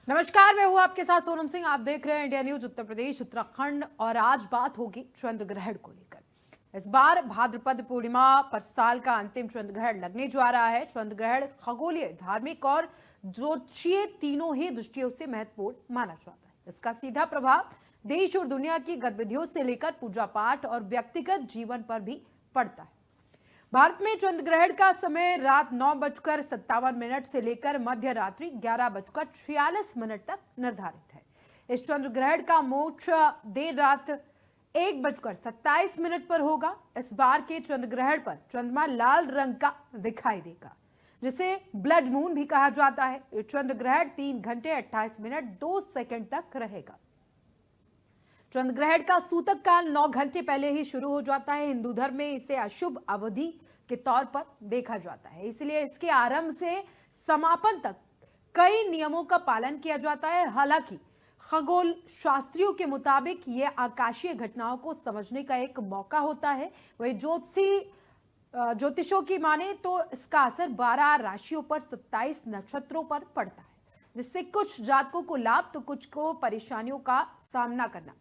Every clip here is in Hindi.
नमस्कार, मैं हूं आपके साथ सोनम सिंह। आप देख रहे हैं इंडिया न्यूज उत्तर प्रदेश उत्तराखंड और आज बात होगी चंद्र ग्रहण को लेकर। इस बार भाद्रपद पूर्णिमा पर साल का अंतिम चंद्र ग्रहण लगने जा रहा है। चंद्र ग्रहण खगोलीय, धार्मिक और ज्योतिषीय तीनों ही दृष्टियों से महत्वपूर्ण माना जाता है। इसका सीधा प्रभाव देश और दुनिया की गतिविधियों से लेकर पूजा पाठ और व्यक्तिगत जीवन पर भी पड़ता है। भारत में चंद्र ग्रहण का समय रात 9:57 से लेकर मध्य रात्रि 11:46 तक निर्धारित है। इस चंद्र ग्रहण का मोक्ष देर रात 1:27 पर होगा। इस बार के चंद्र ग्रहण पर चंद्रमा लाल रंग का दिखाई देगा, जिसे ब्लड मून भी कहा जाता है। ये चंद्र ग्रहण 3 घंटे 28 मिनट 2 सेकंड तक रहेगा। चंद्र ग्रहण का सूतक काल 9 घंटे पहले ही शुरू हो जाता है। हिंदू धर्म में इसे अशुभ अवधि के तौर पर देखा जाता है, इसलिए इसके आरंभ से समापन तक कई नियमों का पालन किया जाता है। हालांकि खगोल शास्त्रियों के मुताबिक यह आकाशीय घटनाओं को समझने का एक मौका होता है। वही ज्योतिषों की माने तो इसका असर 12 राशियों पर 27 नक्षत्रों पर पड़ता है, जिससे कुछ जातकों को लाभ तो कुछ को परेशानियों का सामना करना।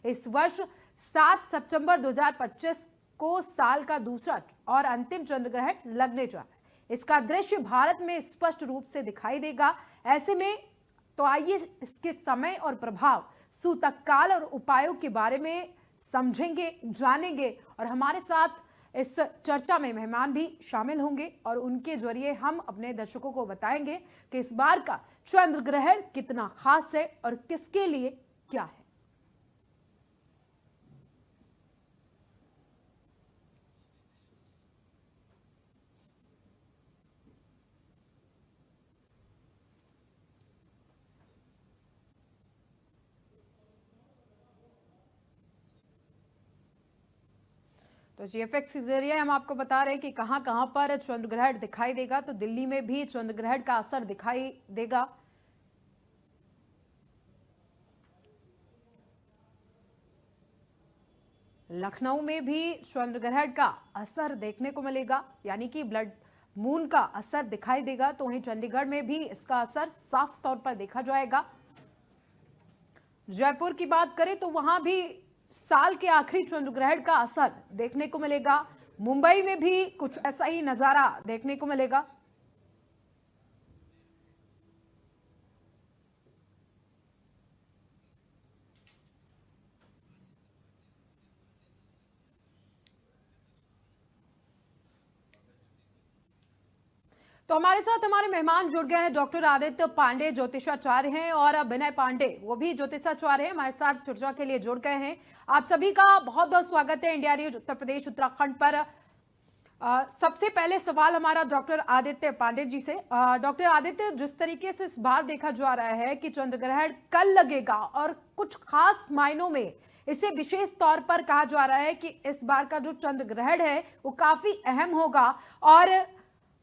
इस वर्ष 7 सितंबर 2025 को साल का दूसरा और अंतिम चंद्र ग्रहण लगने जा रहा है। इसका दृश्य भारत में स्पष्ट रूप से दिखाई देगा। ऐसे में तो आइए इसके समय और प्रभाव, सूतक काल और उपायों के बारे में समझेंगे, जानेंगे। और हमारे साथ इस चर्चा में मेहमान भी शामिल होंगे और उनके जरिए हम अपने दर्शकों को बताएंगे कि इस बार का चंद्र ग्रहण कितना खास है और किसके लिए क्या है। तो जीएफएक्स के जरिए हम आपको बता रहे हैं कि कहां कहां पर चंद्र ग्रहण दिखाई देगा। तो दिल्ली में भी चंद्र ग्रहण का असर दिखाई देगा। लखनऊ में भी चंद्र ग्रहण का असर देखने को मिलेगा, यानी कि ब्लड मून का असर दिखाई देगा। तो वहीं चंडीगढ़ में भी इसका असर साफ तौर पर देखा जाएगा। जयपुर की बात करें तो वहां भी साल के आखिरी चंद्र ग्रहण का असर देखने को मिलेगा। मुंबई में भी कुछ ऐसा ही नजारा देखने को मिलेगा। तो हमारे साथ हमारे मेहमान जुड़ गए हैं। डॉक्टर आदित्य पांडे ज्योतिषाचार्य हैं और विनय पांडे, वो भी ज्योतिषाचार्य हैं, हमारे साथ चर्चा के लिए जुड़ गए हैं। आप सभी का बहुत बहुत स्वागत है इंडिया न्यूज उत्तर प्रदेश उत्तराखंड पर। सबसे पहले सवाल हमारा डॉक्टर आदित्य पांडे जी से। डॉक्टर आदित्य, जिस तरीके से इस बार देखा जा रहा है कि चंद्र ग्रहण कल लगेगा और कुछ खास मायनों में इसे विशेष तौर पर कहा जा रहा है कि इस बार का जो चंद्र ग्रहण है वो काफी अहम होगा और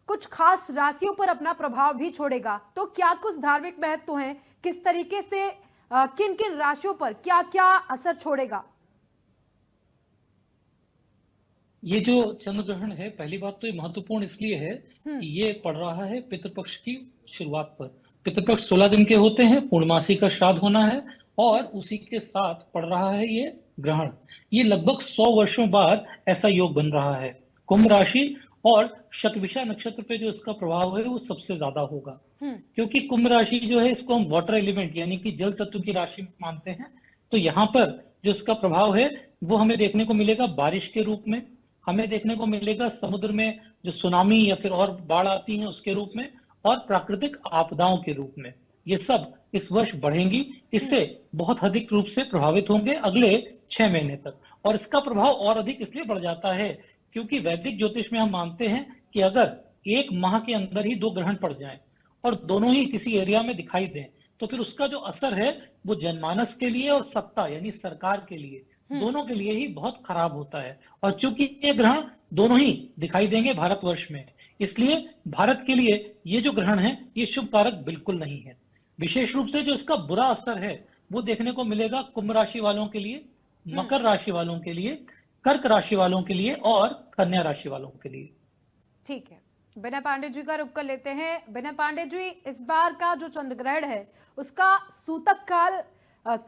कुछ खास राशियों पर अपना प्रभाव भी छोड़ेगा। तो क्या कुछ धार्मिक महत्व हैं, किस तरीके से किन किन राशियों पर क्या क्या असर छोड़ेगा? ये जो चंद्र ग्रहण है, पहली बात तो ये महत्वपूर्ण इसलिए है कि ये पड़ रहा है पितृपक्ष की शुरुआत पर। पितृपक्ष 16 दिन के होते हैं, पूर्णमासी का श्राद्ध होना है और उसी के साथ पड़ रहा है ये ग्रहण। ये लगभग 100 वर्षों बाद ऐसा योग बन रहा है। कुंभ राशि और शतभिषा नक्षत्र पे जो इसका प्रभाव है वो सबसे ज्यादा होगा, क्योंकि कुंभ राशि जो है इसको हम वाटर एलिमेंट यानी कि जल तत्व की राशि मानते हैं। तो यहाँ पर जो इसका प्रभाव है वो हमें देखने को मिलेगा बारिश के रूप में, हमें देखने को मिलेगा समुद्र में जो सुनामी या फिर और बाढ़ आती है उसके रूप में, और प्राकृतिक आपदाओं के रूप में। ये सब इस वर्ष बढ़ेंगी, इससे बहुत अधिक रूप से प्रभावित होंगे अगले 6 महीने तक। और इसका प्रभाव और अधिक इसलिए बढ़ जाता है क्योंकि वैदिक ज्योतिष में हम मानते हैं कि अगर एक माह के अंदर ही 2 ग्रहण पड़ जाएं और दोनों ही किसी एरिया में दिखाई दें तो फिर उसका जो असर है वो जनमानस के लिए और सत्ता यानी सरकार के लिए, दोनों के लिए ही बहुत खराब होता है। और चूंकि ये ग्रहण दोनों ही दिखाई देंगे भारतवर्ष में, इसलिए भारत के लिए ये जो ग्रहण है ये शुभ कारक बिल्कुल नहीं है। विशेष रूप से जो इसका बुरा असर है वो देखने को मिलेगा कुंभ राशि वालों के लिए, मकर राशि वालों के लिए, कर्क राशि वालों के लिए और कन्या राशि वालों के लिए। ठीक है। विनय पांडे जी का रुख कर लेते हैं। विनय पांडे जी, इस बार का जो चंद्र ग्रहण है उसका सूतक काल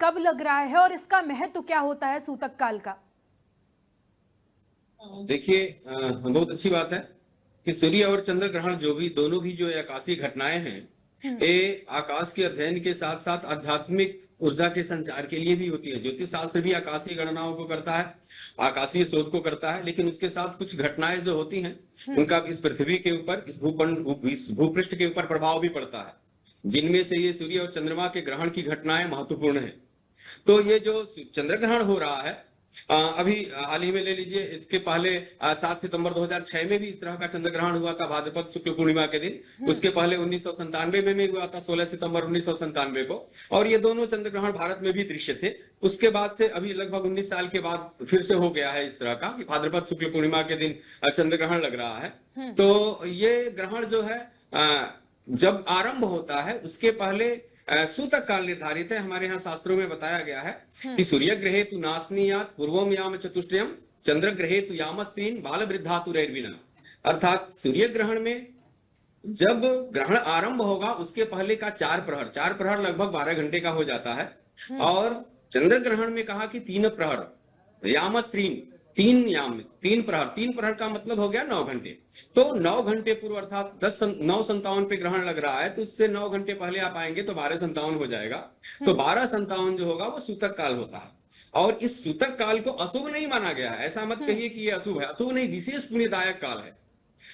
कब लग रहा है और इसका महत्व क्या होता है सूतक काल का? देखिए, बहुत अच्छी बात है कि सूर्य और चंद्र ग्रहण जो भी दोनों भी जो आकाशीय घटनाएं हैं, ये आकाश के अध्ययन के साथ साथ आध्यात्मिक ऊर्जा के संचार के लिए भी होती है। ज्योतिष शास्त्र भी आकाशीय गणनाओं को करता है, आकाशीय शोध को करता है, लेकिन उसके साथ कुछ घटनाएं जो होती हैं उनका इस पृथ्वी के ऊपर, इस भूपृष्ठ के ऊपर प्रभाव भी पड़ता है, जिनमें से ये सूर्य और चंद्रमा के ग्रहण की घटनाएं महत्वपूर्ण है। तो ये जो चंद्र ग्रहण हो रहा है, अभी हाल ही में ले लीजिए, इसके पहले 7 सितंबर 2006 में भी इस तरह का चंद्र ग्रहण हुआ था, भाद्रपद शुक्ल पूर्णिमा के दिन। उसके पहले 1997 में भी हुआ था, 16 सितंबर 1997 को, और ये दोनों चंद्र ग्रहण भारत में भी दृश्य थे। उसके बाद से अभी लगभग 19 साल के बाद फिर से हो गया है इस तरह का कि भाद्रपद शुक्ल पूर्णिमा के दिन चंद्र ग्रहण लग रहा है। तो ये ग्रहण जो है जब आरंभ होता है उसके पहले सूतक काल निर्धारित है। हमारे यहाँ शास्त्रों में बताया गया है कि सूर्य ग्रहे तु नासनीयात पूर्वम याम चतुष्टयम चंद्र ग्रहे तु यामस्त्रीन बाल वृद्धा तु रैर्विना। अर्थात सूर्य ग्रहण में जब ग्रहण आरंभ होगा उसके पहले का 4 प्रहर लगभग 12 घंटे का हो जाता है, और चंद्र ग्रहण में कहा कि 3 प्रहर यामस्त्रीन, 3 प्रहर का मतलब हो गया 9 घंटे। तो 9 घंटे पूर्व अर्थात 9:57 पे ग्रहण लग रहा है, तो उससे 9 घंटे पहले आप आएंगे तो 12:57 हो जाएगा। तो 12:57 जो होगा वो सूतक काल होता है। और इस सूतक काल को अशुभ नहीं माना गया है, ऐसा मत कहिए कि ये अशुभ है। अशुभ नहीं, विशेष पुण्यदायक काल है।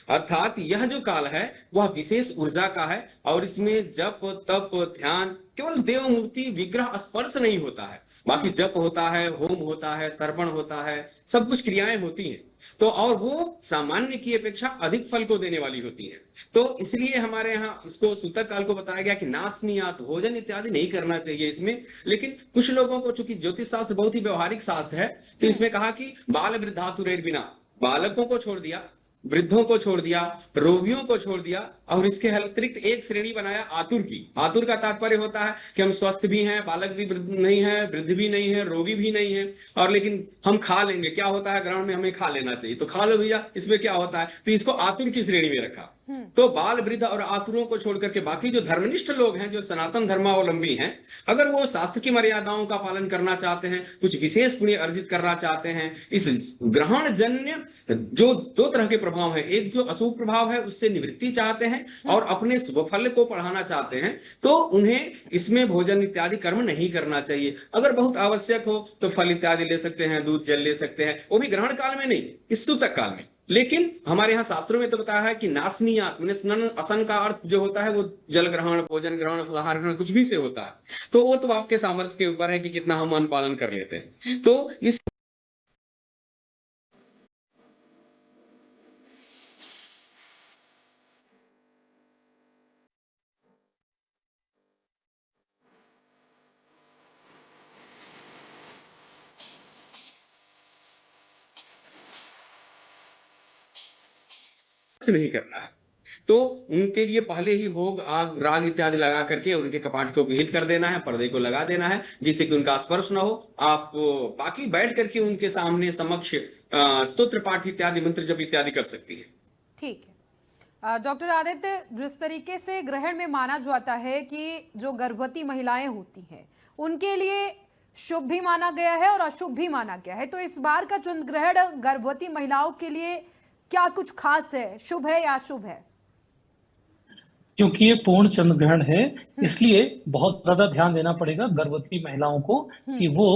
अर्थात यह जो काल है वह विशेष ऊर्जा का है, और इसमें जप तप ध्यान, केवल देव मूर्ति विग्रह स्पर्श नहीं होता है, बाकी जप होता है, होम होता है, तर्पण होता है, सब कुछ क्रियाएं होती हैं। तो और वो सामान्य की अपेक्षा अधिक फल को देने वाली होती है। तो इसलिए हमारे यहाँ इसको सूतक काल को बताया गया कि नासनीयात, भोजन इत्यादि नहीं करना चाहिए इसमें। लेकिन कुछ लोगों को, चूंकि ज्योतिष शास्त्र बहुत ही व्यवहारिक शास्त्र है, तो इसमें कहा कि बाल वृद्धातुरेर बिना, बालकों को छोड़ दिया, वृद्धों को छोड़ दिया, रोगियों को छोड़ दिया, और इसके अतिरिक्त एक श्रेणी बनाया आतुर की। आतुर का तात्पर्य होता है कि हम स्वस्थ भी हैं, बालक भी नहीं है, वृद्ध भी नहीं है, रोगी भी नहीं है, और लेकिन हम खा लेंगे। क्या होता है ग्रहण में, हमें खा लेना चाहिए, तो खा लो भैया, इसमें क्या होता है, तो इसको आतुर की श्रेणी में रखा। तो बाल वृद्ध और आतुरों को छोड़कर के बाकी जो धर्मनिष्ठ लोग हैं, जो सनातन धर्मावलंबी हैं, अगर वो शास्त्र की मर्यादाओं का पालन करना चाहते हैं, कुछ विशेष पुण्य अर्जित करना चाहते हैं, इस ग्रहण जन्य जो 2 तरह के प्रभाव है, एक जो अशुभ प्रभाव है उससे निवृत्ति चाहते हैं और अपने स्वफल को बढ़ाना चाहते हैं, तो उन्हें इसमें भोजन इत्यादि कर्म नहीं करना चाहिए। अगर बहुत आवश्यक हो तो फल इत्यादि ले सकते हैं, दूध जल ले सकते हैं, वो भी ग्रहण काल में नहीं, इस सूतक काल में। लेकिन हमारे यहाँ शास्त्रों में तो बताया है कि नासनीयात, मैंने स्नन असन का अर्थ जो होता है वो जल ग्रहण, भोजन ग्रहण, आहार ग्रहण, कुछ भी से होता है। तो वो तो आपके सामर्थ्य के ऊपर है कि कितना हम अनुपालन कर लेते हैं। तो इस नहीं करना है। तो उनके लिए पहले ही भोग आग राग इत्यादि लगा करके उनके कपाट को विहित कर देना है, पर्दे को लगा देना है, जिससे कि उनका स्पर्श ना हो। आप बाकी बैठ करके उनके सामने समक्ष स्तोत्र पाठ इत्यादि, मंत्र जप इत्यादि कर सकती है। ठीक है डॉक्टर आदित्य, जिस तरीके से ग्रहण में माना जाता है कि जो गर्भवती महिलाएं होती हैं उनके लिए शुभ भी माना गया है और अशुभ भी माना गया है, तो इस बार का चंद्र ग्रहण गर्भवती महिलाओं के लिए क्या कुछ खास है, शुभ है या अशुभ है? क्योंकि ये पूर्ण चंद्र ग्रहण है, इसलिए बहुत ज्यादा ध्यान देना पड़ेगा गर्भवती महिलाओं को कि वो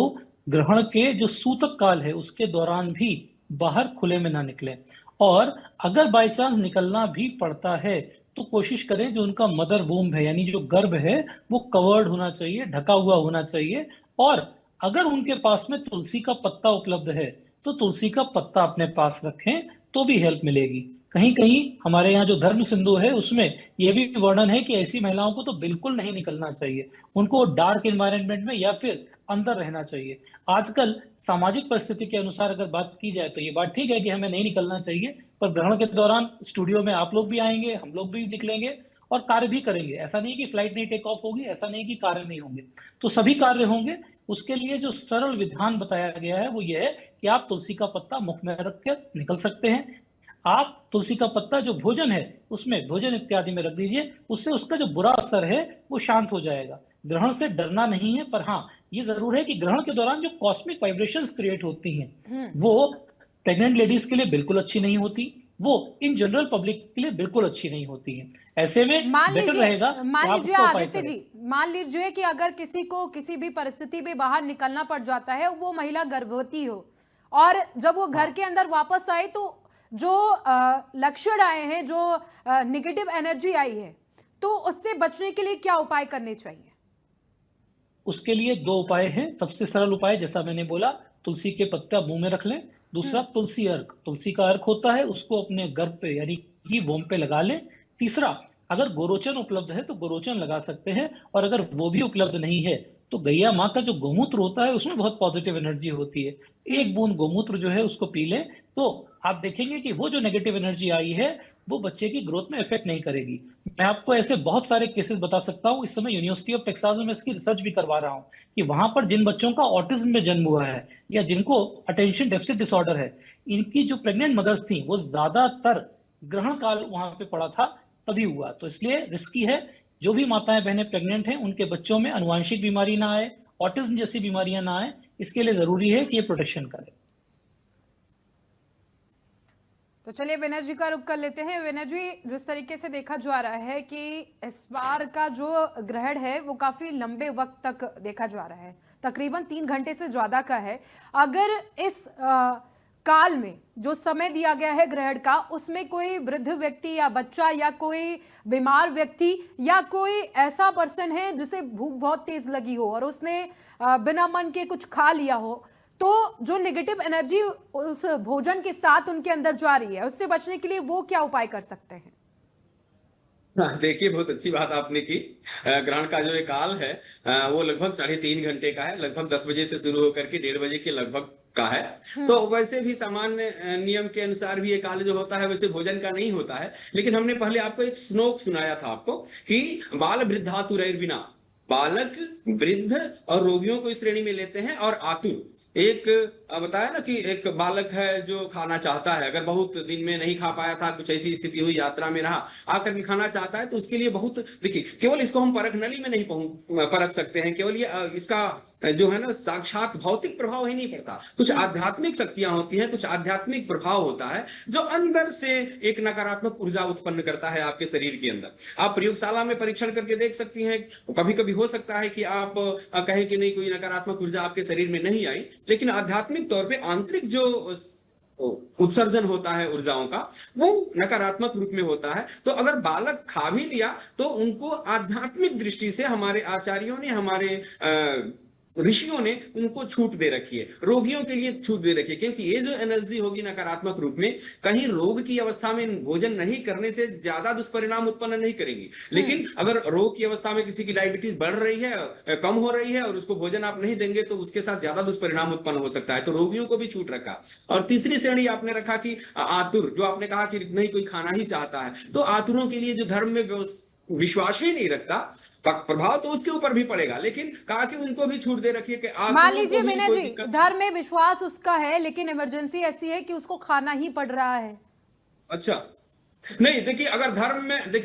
ग्रहण के जो सूतक काल है उसके दौरान भी बाहर खुले में ना निकले, और अगर बाय चांस निकलना भी पड़ता है तो कोशिश करें जो उनका मदर वूम्ब है, यानी जो गर्भ है, वो कवर्ड होना चाहिए, ढका हुआ होना चाहिए। और अगर उनके पास में तुलसी का पत्ता उपलब्ध है तो तुलसी का पत्ता अपने पास रखें तो भी हेल्प मिलेगी। कहीं कहीं हमारे यहाँ जो धर्म सिंधु है उसमें यह भी वर्णन है कि ऐसी महिलाओं को तो बिल्कुल नहीं निकलना चाहिए, उनको डार्क एनवायरनमेंट में या फिर अंदर रहना चाहिए। आजकल सामाजिक परिस्थिति के अनुसार अगर बात की जाए तो ये बात ठीक है कि हमें नहीं निकलना चाहिए, पर ग्रहण के दौरान स्टूडियो में आप लोग भी आएंगे, हम लोग भी निकलेंगे और कार्य भी करेंगे। ऐसा नहीं कि फ्लाइट नहीं टेक ऑफ होगी, ऐसा नहीं कि कार्य नहीं होंगे, तो सभी कार्य होंगे। उसके लिए जो सरल विधान बताया गया है वो ये है कि आप तुलसी का पत्ता मुख में रख कर निकल सकते हैं। आप तुलसी का पत्ता जो भोजन है उसमें भोजन इत्यादि में रख दीजिए, उससे उसका जो बुरा असर है वो शांत हो जाएगा। ग्रहण से डरना नहीं है, पर हाँ ये जरूर है कि ग्रहण के दौरान जो कॉस्मिक वाइब्रेशंस क्रिएट होती हैं वो प्रेग्नेंट लेडीज के लिए बिल्कुल अच्छी नहीं होती, वो इन जनरल पब्लिक के लिए बिल्कुल अच्छी नहीं होती है। ऐसे में बेटर रहेगा मान आप लीजिए उसका उपाय आदित्य करें। जी, मान लीजिए कि अगर किसी को किसी भी परिस्थिति में बाहर निकलना पड़ जाता है, वो महिला गर्भवती हो और जब वो घर के अंदर वापस आए तो जो लक्षण आए हैं, जो निगेटिव एनर्जी आई है, तो उससे बचने के लिए क्या उपाय करने चाहिए? उसके लिए दो उपाय हैं। सबसे सरल उपाय जैसा मैंने बोला, तुलसी के पत्ता मुंह में रख लें। दूसरा तुलसी अर्क, तुलसी का अर्क होता है उसको अपने गर्भ पे यानी कि वोम पे लगा लें। तीसरा, अगर गोरोचन उपलब्ध है तो गोरोचन लगा सकते हैं, और अगर वो भी उपलब्ध नहीं है तो गैया माँ का जो गोमूत्र होता है उसमें बहुत पॉजिटिव एनर्जी होती है। एक बूंद गोमूत्र जो है उसको पी लें तो आप देखेंगे कि वो जो नेगेटिव एनर्जी आई है वो बच्चे की ग्रोथ में इफेक्ट नहीं करेगी। मैं आपको ऐसे बहुत सारे केसेस बता सकता हूँ। इस समय यूनिवर्सिटी ऑफ टेक्सास में इसकी रिसर्च भी करवा रहा हूँ कि वहां पर जिन बच्चों का ऑटिज्म में जन्म हुआ है या जिनको अटेंशन डेफिसिट डिसऑर्डर है, इनकी जो प्रेग्नेंट मदर्स थी वो ज्यादातर ग्रहण काल वहां पे पड़ा था तभी हुआ। तो इसलिए रिस्की है। जो भी माताएं बहनें प्रेग्नेंट हैं उनके बच्चों में अनुवांशिक बीमारी ना आए, ऑटिज्म जैसी बीमारियां ना आए, इसके लिए जरूरी है कि ये प्रोटेक्शन करें। तो चलिए विनय जी का रुख कर लेते हैं। विनय जी, जिस तरीके से देखा जा रहा है कि इस बार का जो ग्रहण है वो काफी लंबे वक्त तक देखा जा रहा है, तकरीबन 3 घंटे से ज्यादा का है। अगर इस काल में जो समय दिया गया है ग्रहण का, उसमें कोई वृद्ध व्यक्ति या बच्चा या कोई बीमार व्यक्ति या कोई ऐसा पर्सन है जिसे भूख बहुत तेज लगी हो और उसने बिना मन के कुछ खा लिया हो, तो जो नेगेटिव एनर्जी उस भोजन के साथ उनके अंदर जा रही है, उससे बचने के लिए वो क्या उपाय कर सकते हैं? हाँ, देखिए बहुत अच्छी बात आपने की। ग्रहण का जो ये काल है वो लगभग 3.5 घंटे का है, लगभग 10 बजे से शुरू होकर के 1:30 बजे के लगभग का है। तो वैसे भी सामान्य नियम के अनुसार भी ये काल जो होता है वैसे भोजन का नहीं होता है। लेकिन हमने पहले आपको एक श्लोक सुनाया था आपको कि बाल वृद्धातुरैर्विना, बालक, वृद्ध और रोगियों को इस श्रेणी में लेते हैं, और आतुर एक बताया ना कि एक बालक है जो खाना चाहता है, अगर बहुत दिन में नहीं खा पाया था, कुछ ऐसी स्थिति हुई, यात्रा में रहा, आकर के खाना चाहता है, तो उसके लिए बहुत, देखिए केवल इसको हम परख नली में नहीं परख सकते हैं, केवल ये इसका जो है ना साक्षात भौतिक प्रभाव ही नहीं पड़ता, कुछ आध्यात्मिक शक्तियां होती हैं, कुछ आध्यात्मिक प्रभाव होता है जो अंदर से एक नकारात्मक ऊर्जा उत्पन्न करता है आपके शरीर के अंदर। आप प्रयोगशाला में परीक्षण करके देख सकती हैं। कभी कभी हो सकता है कि आप कहें कि नहीं, कोई नकारात्मक ऊर्जा आपके शरीर में नहीं आई, लेकिन आध्यात्मिक तौर पे आंतरिक जो उत्सर्जन होता है ऊर्जाओं का, वो नकारात्मक रूप में होता है। तो अगर बालक खा भी लिया तो उनको आध्यात्मिक दृष्टि से हमारे आचार्यों ने, हमारे ऋषियों ने उनको छूट दे रखी है, रोगियों के लिए छूट दे रखी है, क्योंकि ये जो एनर्जी होगी नकारात्मक रूप में कहीं रोग की अवस्था में भोजन नहीं करने से ज्यादा दुष्परिणाम उत्पन्न नहीं करेंगी। लेकिन अगर रोग की अवस्था में किसी की डायबिटीज बढ़ रही है, कम हो रही है, और उसको भोजन आप नहीं देंगे तो उसके साथ ज्यादा दुष्परिणाम उत्पन्न हो सकता है। तो रोगियों को भी छूट रखा। और तीसरी श्रेणी आपने रखा कि आतुर, जो आपने कहा कि नहीं कोई खाना ही चाहता है, तो आतुरों के लिए जो धर्म में विश्वास ही नहीं रखता, प्रभाव तो उसके ऊपर भी पड़ेगा, लेकिन कहा कि उनको भी छूट दे रखी है कि मान लीजिए विनय जी, धर्म में विश्वास उसका है लेकिन इमरजेंसी ऐसी है कि उसको खाना ही पड़ रहा है। अच्छा, नहीं देखिए, अगर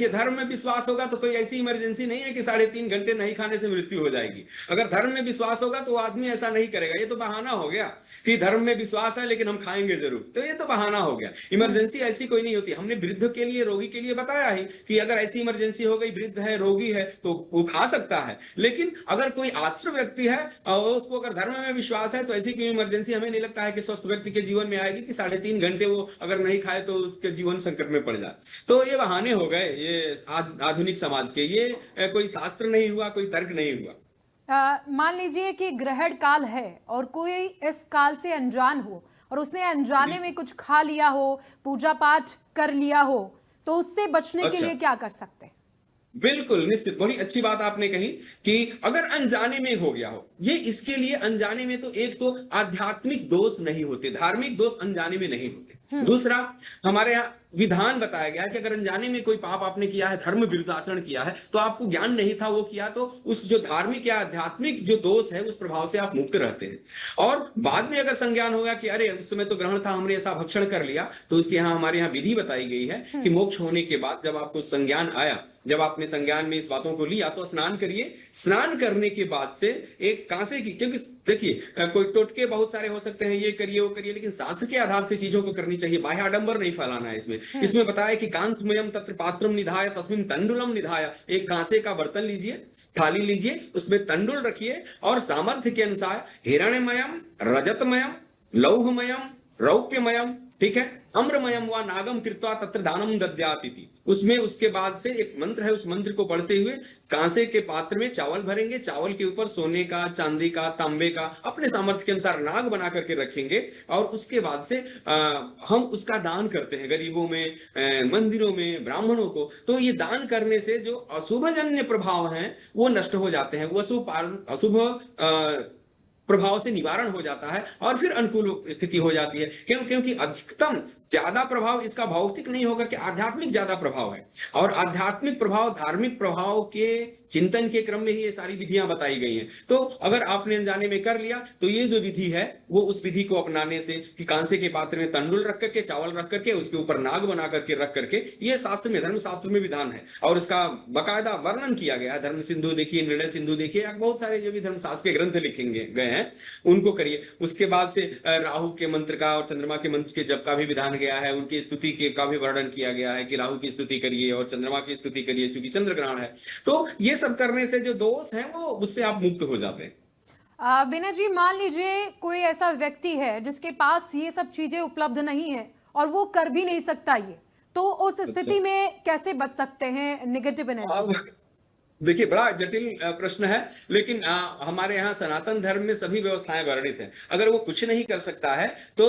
धर्म में विश्वास होगा तो कोई ऐसी इमरजेंसी नहीं है कि 3.5 घंटे नहीं खाने से मृत्यु हो जाएगी। अगर धर्म में विश्वास होगा तो आदमी ऐसा नहीं करेगा। ये तो बहाना हो गया कि धर्म में विश्वास है लेकिन हम खाएंगे जरूर, तो ये तो बहाना हो गया। इमरजेंसी ऐसी कोई नहीं होती। हमने वृद्ध के लिए, रोगी के लिए बताया ही कि अगर ऐसी इमरजेंसी हो गई, वृद्ध है, रोगी है, तो वो खा सकता है। लेकिन अगर कोई आतुर व्यक्ति है और उसको अगर धर्म में विश्वास है, तो ऐसी कोई इमरजेंसी हमें नहीं लगता है कि स्वस्थ व्यक्ति के जीवन में आएगी कि 3.5 घंटे वो अगर नहीं खाए तो उसके जीवन संकट में पड़ जाए। तो ये बहाने हो गए ये आधुनिक समाज के, ये कोई शास्त्र नहीं हुआ, कोई तर्क नहीं हुआ। मान लीजिए कि ग्रहण काल है और कोई इस काल से अनजान हो और उसने अनजाने में कुछ खा लिया हो, पूजा पाठ कर लिया हो, तो उससे बचने के लिए क्या कर सकते हैं? बिल्कुल निश्चित, बड़ी अच्छी बात आपने कही कि अगर अनजाने में हो गया हो, ये इसके लिए अनजाने में तो एक तो आध्यात्मिक दोष नहीं होते, धार्मिक दोष अनजाने में नहीं होते। दूसरा, हमारे यहाँ विधान बताया गया है कि अगर अनजाने में कोई पाप आपने किया है, धर्म विरुद्ध आचरण किया है, तो आपको ज्ञान नहीं था वो किया, तो उस जो धार्मिक या आध्यात्मिक जो दोष है उस प्रभाव से आप मुक्त रहते हैं। और बाद में अगर संज्ञान होगा कि अरे उस समय तो ग्रहण था, हमने ऐसा भक्षण कर लिया, तो उसके यहाँ हमारे यहाँ विधि बताई गई है कि मोक्ष होने के बाद जब आपको संज्ञान आया, जब आपने संज्ञान में इस बातों को लिया, तो स्नान करिए। स्नान करने के बाद से एक कांसे की, क्योंकि देखिए कोई टोटके बहुत सारे हो सकते हैं, ये करिए वो करिए, लेकिन शास्त्र के आधार से चीजों को करनी चाहिए, बाह्य आडंबर नहीं फैलाना है इसमें बताया कि कांसमयम तत्र पात्रम निधाय तस्मिन तंडुलम निधाय, एक कांसे का बर्तन लीजिए, थाली लीजिए, उसमें तंडुल रखिए और सामर्थ्य के अनुसार हिरण्यमयम, रजतमयम, लौहमयम, रौप्यमयम, ठीक है, अम्रमयम व नागम कृत्वा तत्र दानम दद्याति, उसमें उसके बाद से एक मंत्र है, उस मंत्र को पढ़ते हुए कांसे के पात्र में चावल भरेंगे, चावल के ऊपर सोने का, चांदी का, तांबे का, अपने सामर्थ्य के अनुसार नाग बना करके रखेंगे और उसके बाद से हम उसका दान करते हैं गरीबों में, मंदिरों में, ब्राह्मणों को। तो ये दान करने से जो अशुभजन्य प्रभाव हैं वो नष्ट हो जाते हैं, वो अशुभ प्रभाव से निवारण हो जाता है और फिर अनुकूल स्थिति हो जाती है। क्योंकि अधिकतम ज्यादा प्रभाव इसका भौतिक नहीं होगा कि आध्यात्मिक ज्यादा प्रभाव है, और आध्यात्मिक प्रभाव धार्मिक प्रभाव के चिंतन के क्रम में ही ये सारी विधियां बताई गई हैं। तो अगर आपने अनजाने में कर लिया तो ये जो विधि है वो उस विधि को अपनाने से कि कांसे के पात्र में तंडुल रख करके, चावल रख करके, उसके ऊपर नाग बना करके रख करके, ये शास्त्र में, धर्म शास्त्र में विधान है और इसका बकायदा वर्णन किया गया है। धर्म सिंधु देखिए, निर्णय सिंधु देखिए, बहुत सारे जो भी धर्म शास्त्र के ग्रंथ लिखे गए हैं उनको करिए। उसके बाद से राहु के मंत्र का और चंद्रमा के मंत्र के जप का भी विधान गया है, उनकी स्तुति का भी वर्णन किया गया है कि राहु की स्तुति करिए और चंद्रमा की स्तुति करिए, चूंकि चंद्र ग्रहण है। तो ये सब करने से जो दोष है वो उससे आप मुक्त हो जाते हैं। बीना जी, मान लीजिए कोई ऐसा व्यक्ति है जिसके पास ये सब चीजें उपलब्ध नहीं है और वो कर भी नहीं सकता ये, तो उस स्थिति में कैसे बच सकते हैं नेगेटिव एनर्जी से? देखिए बड़ा जटिल प्रश्न है, लेकिन हमारे यहाँ सनातन धर्म में सभी व्यवस्थाएं वर्णित हैं। अगर वो कुछ नहीं कर सकता है तो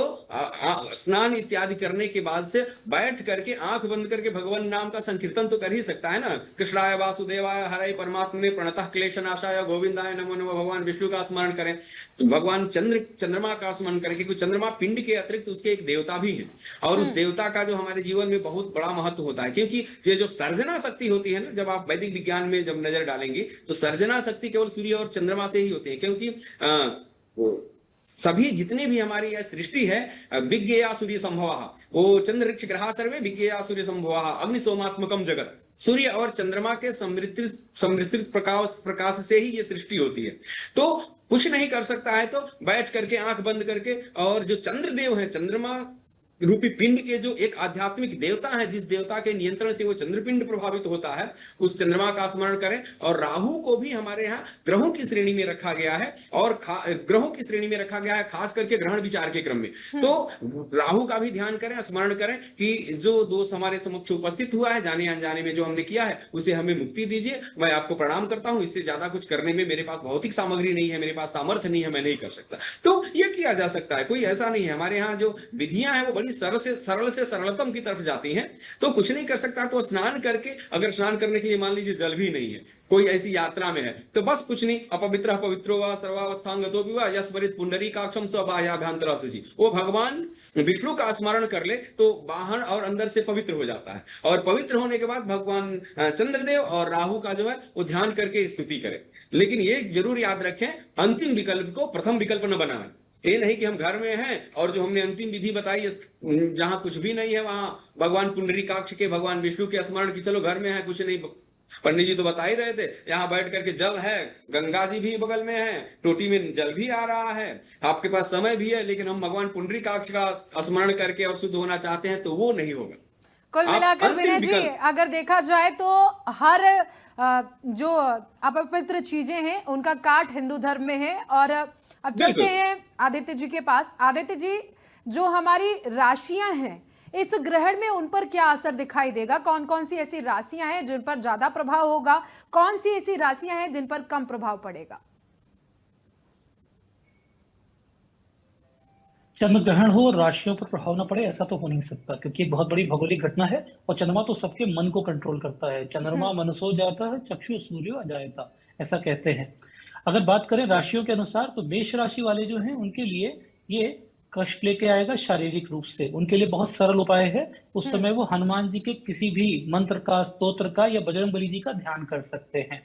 स्नान इत्यादि करने के बाद से बैठ करके आंख बंद करके भगवान नाम का संकीर्तन तो कर ही सकता है ना। कृष्णाय वासुदेवाय हराय परमात्मने प्रणतः क्लेशनाशाय गोविंदाय नमो नमः, भगवान विष्णु का स्मरण करें, तो भगवान चंद्रमा का स्मरण करें, क्योंकि चंद्रमा पिंड के अतिरिक्त उसके एक देवता भी है और उस देवता का जो हमारे जीवन में बहुत बड़ा महत्व होता है। क्योंकि ये जो सर्जना शक्ति होती है ना, जब आप वैदिक विज्ञान में नजर डालेंगे तो सर्जना शक्ति केवल सूर्य और चंद्रमा से ही होती है। क्योंकि सभी जितने भी हमारी यह सृष्टि है, विज्ञेया सूर्य संभवः, वो चंद्रऋक्ष ग्रहा सर्वे विज्ञेया सूर्य संभवः अग्नि सोमात्मकम जगत, सूर्य और चंद्रमा के सम्मिश्रित प्रकाश से ही ये सृष्टि होती है। तो कुछ नहीं कर सकता है तो बैठ करके आंख बंद करके, और जो चंद्रदेव है, चंद्रमा रूपी पिंड के जो एक आध्यात्मिक देवता है, जिस देवता के नियंत्रण से वो चंद्रपिंड प्रभावित होता है, उस चंद्रमा का स्मरण करें। और राहु को भी हमारे यहाँ ग्रहों की श्रेणी में रखा गया है, और ग्रहों की श्रेणी में रखा गया है खास करके ग्रहण विचार के क्रम में। तो राहु का भी ध्यान करें, स्मरण करें कि जो दोष हमारे समक्ष उपस्थित हुआ है, जाने अनजाने में जो हमने किया है, उसे हमें मुक्ति दीजिए। मैं आपको प्रणाम करता हूं, इससे ज्यादा कुछ करने में मेरे पास भौतिक सामग्री नहीं है, मेरे पास सामर्थ्य नहीं है, मैं नहीं कर सकता। तो यह किया जा सकता है, कोई ऐसा नहीं है। हमारे यहाँ जो विधियां हैं वो बड़ी सरल से सरलतम की तरफ जाती हैं। तो कुछ नहीं कर सकता तो स्नान करके, अगर स्नान करने के लिए मान लीजिए जल भी नहीं है, कोई ऐसी यात्रा में है, तो बस कुछ नहीं, अपवित्र पवित्रो वा सर्वावस्थांगतो विवा यस्मरित पुंडरीकाक्षम स्वबाह्याभ्यंतर शुचि, वो भगवान विष्णु का स्मरण कर ले तो बाहर और अंदर से पवित्र हो जाता है। और पवित्र होने के बाद भगवान चंद्रदेव और राहु का जो है वो ध्यान करके स्तुति करे। लेकिन ये जरूर याद रखें, अंतिम विकल्प को प्रथम विकल्प न बनाएं। ये नहीं कि हम घर में हैं और जो हमने अंतिम विधि बताई, जहां कुछ भी नहीं है वहां भगवान पुंडरीकाक्ष के, भगवान विष्णु के स्मरण की, चलो घर में है कुछ नहीं, पंडित जी तो बता ही रहे थे, यहाँ बैठ करके जल है, गंगा जी भी बगल में है, टोटी में जल भी आ रहा है, आपके पास समय भी है, लेकिन हम भगवान पुंडरीकाक्ष का स्मरण करके और शुद्ध होना चाहते हैं तो वो नहीं होगा। कुल मिलाकर विनय जी, अगर देखा जाए तो हर जो अपवित्र चीजें हैं उनका काट हिंदू धर्म में है। और अब चलते हैं आदित्य जी के पास। आदित्य जी, जो हमारी राशियां हैं, इस ग्रहण में उन पर क्या असर दिखाई देगा? कौन कौन सी ऐसी राशियां हैं जिन पर ज्यादा प्रभाव होगा, कौन सी ऐसी राशियां हैं जिन पर कम प्रभाव पड़ेगा? चंद्र ग्रहण हो और राशियों पर प्रभाव न पड़े, ऐसा तो हो नहीं सकता, क्योंकि एक बहुत बड़ी भौगोलिक घटना है और चंद्रमा तो सबके मन को कंट्रोल करता है। चंद्रमा मनसो जाता है, चक्षु सूर्यो अजायता, ऐसा कहते हैं। अगर बात करें राशियों के अनुसार तो मेष राशि वाले जो हैं उनके लिए ये कष्ट लेके आएगा शारीरिक रूप से। उनके लिए बहुत सरल उपाय है, उस समय वो हनुमान जी के किसी भी मंत्र का, स्तोत्र का या बजरंग बली जी का ध्यान कर सकते हैं।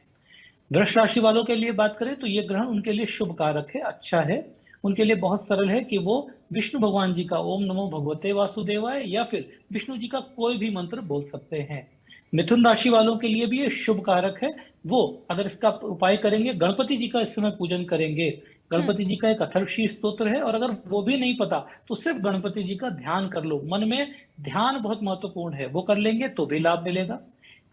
वृष राशि वालों के लिए बात करें तो ये ग्रहण उनके लिए शुभ कारक है, अच्छा है। उनके लिए बहुत सरल है कि वो विष्णु भगवान जी का ओम नमो भगवते वासुदेवाय या फिर विष्णु जी का कोई भी मंत्र बोल सकते हैं। मिथुन राशि वालों के लिए भी ये शुभ कारक है। वो अगर इसका उपाय करेंगे, गणपति जी का इस समय पूजन करेंगे। गणपति जी का एक अथर्वशीर्ष स्तोत्र है, और अगर वो भी नहीं पता तो सिर्फ गणपति जी का ध्यान कर लो। मन में ध्यान बहुत महत्वपूर्ण है, वो कर लेंगे तो भी लाभ मिलेगा।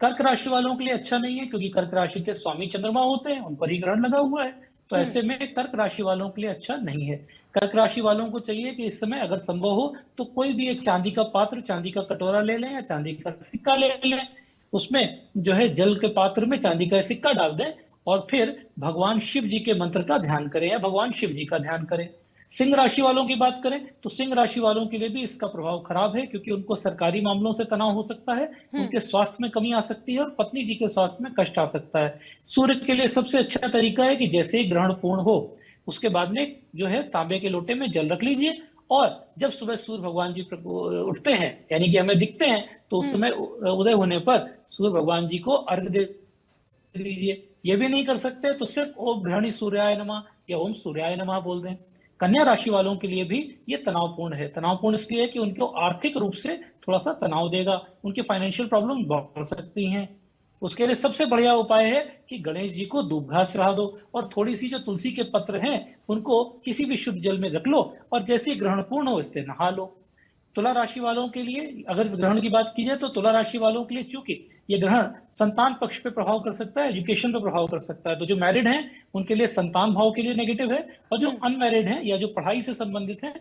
कर्क राशि वालों के लिए अच्छा नहीं है, क्योंकि कर्क राशि के स्वामी चंद्रमा होते हैं, उन पर ही ग्रहण लगा हुआ है। तो ऐसे में कर्क राशि वालों के लिए अच्छा नहीं है। कर्क राशि वालों को चाहिए कि इस समय अगर संभव हो तो कोई भी एक चांदी का पात्र, चांदी का कटोरा ले लें या चांदी का सिक्का ले लें, उसमें जो है जल के पात्र में चांदी का सिक्का डाल दें और फिर भगवान शिव जी के मंत्र का ध्यान करें या भगवान शिव जी का ध्यान करें। सिंह राशि वालों की बात करें तो सिंह राशि वालों के लिए भी इसका प्रभाव खराब है, क्योंकि उनको सरकारी मामलों से तनाव हो सकता है, उनके स्वास्थ्य में कमी आ सकती है और पत्नी जी के स्वास्थ्य में कष्ट आ सकता है। सूर्य के लिए सबसे अच्छा तरीका है कि जैसे ही ग्रहण पूर्ण हो उसके बाद में जो है तांबे के लोटे में जल रख लीजिए, और जब सुबह सूर्य भगवान जी उठते हैं यानी कि हमें दिखते हैं तो उस समय उदय होने पर सूर्य भगवान जी को अर्घ्य दे लीजिए। ये भी नहीं कर सकते तो सिर्फ ओम ग्रहणी सूर्याय नमः या ओम सूर्याय नमः बोल दें। कन्या राशि वालों के लिए भी ये तनावपूर्ण है। तनावपूर्ण इसलिए कि उनको आर्थिक रूप से थोड़ा सा तनाव देगा, उनकी फाइनेंशियल प्रॉब्लम बढ़ सकती हैं। उसके लिए सबसे बढ़िया उपाय है कि गणेश जी को दूब घास चढ़ा दो, और थोड़ी सी जो तुलसी के पत्र हैं उनको किसी भी शुद्ध जल में रख लो, और जैसे ही ग्रहण पूर्ण हो इससे नहा लो। तुला राशि वालों के लिए अगर इस ग्रहण की बात की जाए तो तुला राशि वालों के लिए चूंकि ये ग्रहण संतान पक्ष पे प्रभाव कर सकता है, एजुकेशन पे प्रभाव कर सकता है, तो जो मैरिड हैं उनके लिए संतान भाव के लिए नेगेटिव है, और जो अनमैरिड हैं या जो पढ़ाई से संबंधित हैं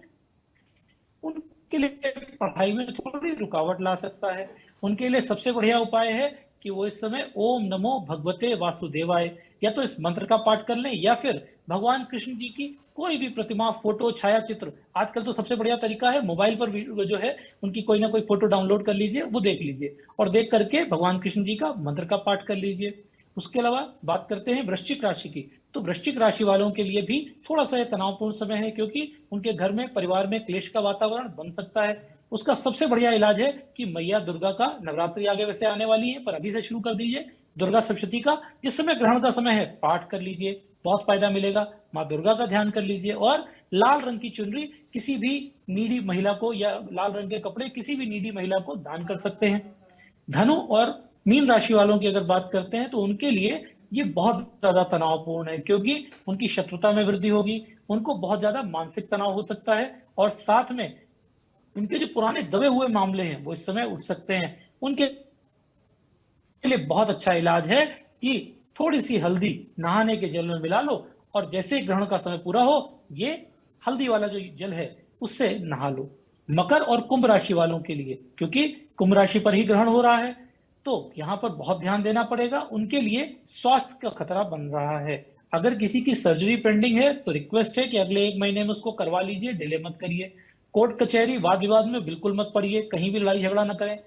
उनके लिए पढ़ाई में थोड़ी रुकावट ला सकता है। उनके लिए सबसे बढ़िया उपाय है कि वो इस समय ओम नमो भगवते वासुदेवाय या तो इस मंत्र का पाठ कर लें, या फिर भगवान कृष्ण जी की कोई भी प्रतिमा, फोटो, छाया चित्र, आजकल तो सबसे बढ़िया तरीका है मोबाइल पर जो है उनकी कोई ना कोई फोटो डाउनलोड कर लीजिए, वो देख लीजिए और देख करके भगवान कृष्ण जी का मंत्र का पाठ कर लीजिए। उसके अलावा बात करते हैं वृश्चिक राशि की, तो वृश्चिक राशि वालों के लिए भी थोड़ा सा तनावपूर्ण समय है, क्योंकि उनके घर में, परिवार में क्लेश का वातावरण बन सकता है। उसका सबसे बढ़िया इलाज है कि मैया दुर्गा का, नवरात्रि आगे वैसे आने वाली है पर अभी से शुरू कर दीजिए, दुर्गा सप्तशती का जिस समय ग्रहण का समय है पाठ कर लीजिए, बहुत फायदा मिलेगा। माँ दुर्गा का ध्यान कर लीजिए, और लाल रंग की चुनरी किसी भी नीडी महिला को या लाल रंग के कपड़े किसी भी नीडी महिला को दान कर सकते हैं। धनु और मीन राशि वालों की अगर बात करते हैं तो उनके लिए ये बहुत ज्यादा तनावपूर्ण है, क्योंकि उनकी शत्रुता में वृद्धि होगी, उनको बहुत ज्यादा मानसिक तनाव हो सकता है, और साथ में उनके जो पुराने दबे हुए मामले हैं वो इस समय उठ सकते हैं। उनके लिए बहुत अच्छा इलाज है कि थोड़ी सी हल्दी नहाने के जल में मिला लो, और जैसे ही ग्रहण का समय पूरा हो ये हल्दी वाला जो जल है उससे नहा लो। मकर और कुंभ राशि वालों के लिए, क्योंकि कुंभ राशि पर ही ग्रहण हो रहा है तो यहाँ पर बहुत ध्यान देना पड़ेगा। उनके लिए स्वास्थ्य का खतरा बन रहा है। अगर किसी की सर्जरी पेंडिंग है तो रिक्वेस्ट है कि अगले 1 महीने में उसको करवा लीजिए, डिले मत करिए। कोर्ट कचहरी, वाद विवाद में बिल्कुल मत पड़िए, कहीं भी लड़ाई झगड़ा न करें।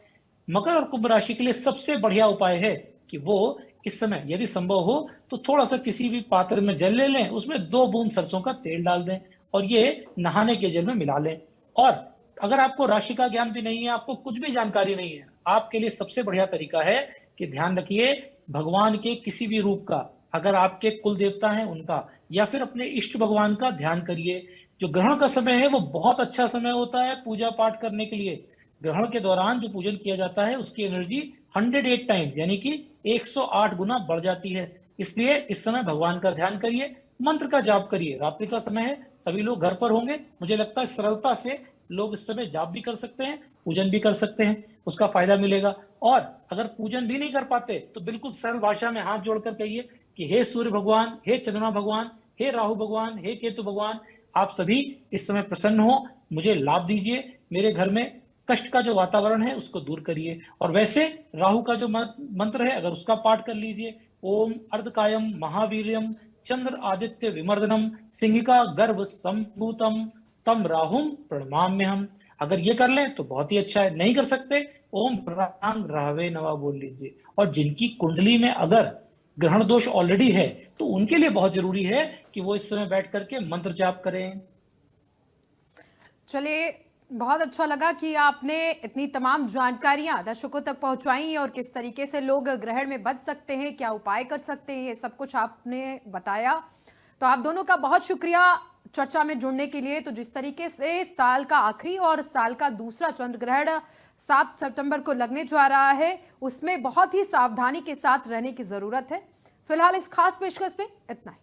मकर और कुंभ राशि के लिए सबसे बढ़िया उपाय है कि वो इस समय यदि संभव हो तो थोड़ा सा किसी भी पात्र में जल ले लें, उसमें 2 बूंद सरसों का तेल डाल दें और ये नहाने के जल में मिला लें। और अगर आपको राशि का ज्ञान भी नहीं है, आपको कुछ भी जानकारी नहीं है, आपके लिए सबसे बढ़िया तरीका है कि ध्यान रखिए भगवान के किसी भी रूप का, अगर आपके कुल देवता हैं उनका, या फिर अपने इष्ट भगवान का ध्यान करिए। जो ग्रहण का समय है वो बहुत अच्छा समय होता है पूजा पाठ करने के लिए। ग्रहण के दौरान जो पूजन किया जाता है उसकी एनर्जी 108 टाइम्स यानी कि 108 गुना बढ़ जाती है। इसलिए इस समय भगवान का ध्यान करिए, मंत्र का जाप करिए। रात्रि का समय है, सभी लोग घर पर होंगे, मुझे लगता है सरलता से लोग इस समय जाप भी कर सकते हैं, पूजन भी कर सकते हैं, उसका फायदा मिलेगा। और अगर पूजन भी नहीं कर पाते तो बिल्कुल सरल भाषा में हाथ जोड़कर कहिए कि हे सूर्य भगवान, हे चंद्रमा भगवान, हे राहु भगवान, हे केतु भगवान, आप सभी इस समय प्रसन्न हो, मुझे लाभ दीजिए, मेरे घर में कष्ट का जो वातावरण है उसको दूर करिए। और वैसे राहु का जो मंत्र है अगर उसका पाठ कर लीजिए, ओम अर्धकायम महावीर्यम चंद्र आदित्य विमर्दनम सिंहिका गर्भ संभूतम तम राहुम प्रणमाम्यहम, अगर ये कर लें तो बहुत ही अच्छा है। नहीं कर सकते, ओम प्रांग राहवे नवा बोल लीजिए। और जिनकी कुंडली में अगर ग्रहण दोष ऑलरेडी है तो उनके लिए बहुत जरूरी है कि वो इस समय बैठ करके मंत्र जाप करें। चलिए, बहुत अच्छा लगा कि आपने इतनी तमाम जानकारियां दर्शकों तक पहुंचाई और किस तरीके से लोग ग्रहण में बच सकते हैं, क्या उपाय कर सकते हैं, ये सब कुछ आपने बताया। तो आप दोनों का बहुत शुक्रिया चर्चा में जुड़ने के लिए। तो जिस तरीके से साल का आखिरी और साल का दूसरा चंद्र ग्रहण 7 सितंबर को लगने जा रहा है, उसमें बहुत ही सावधानी के साथ रहने की जरूरत है। फिलहाल इस खास पेशकश में इतना ही।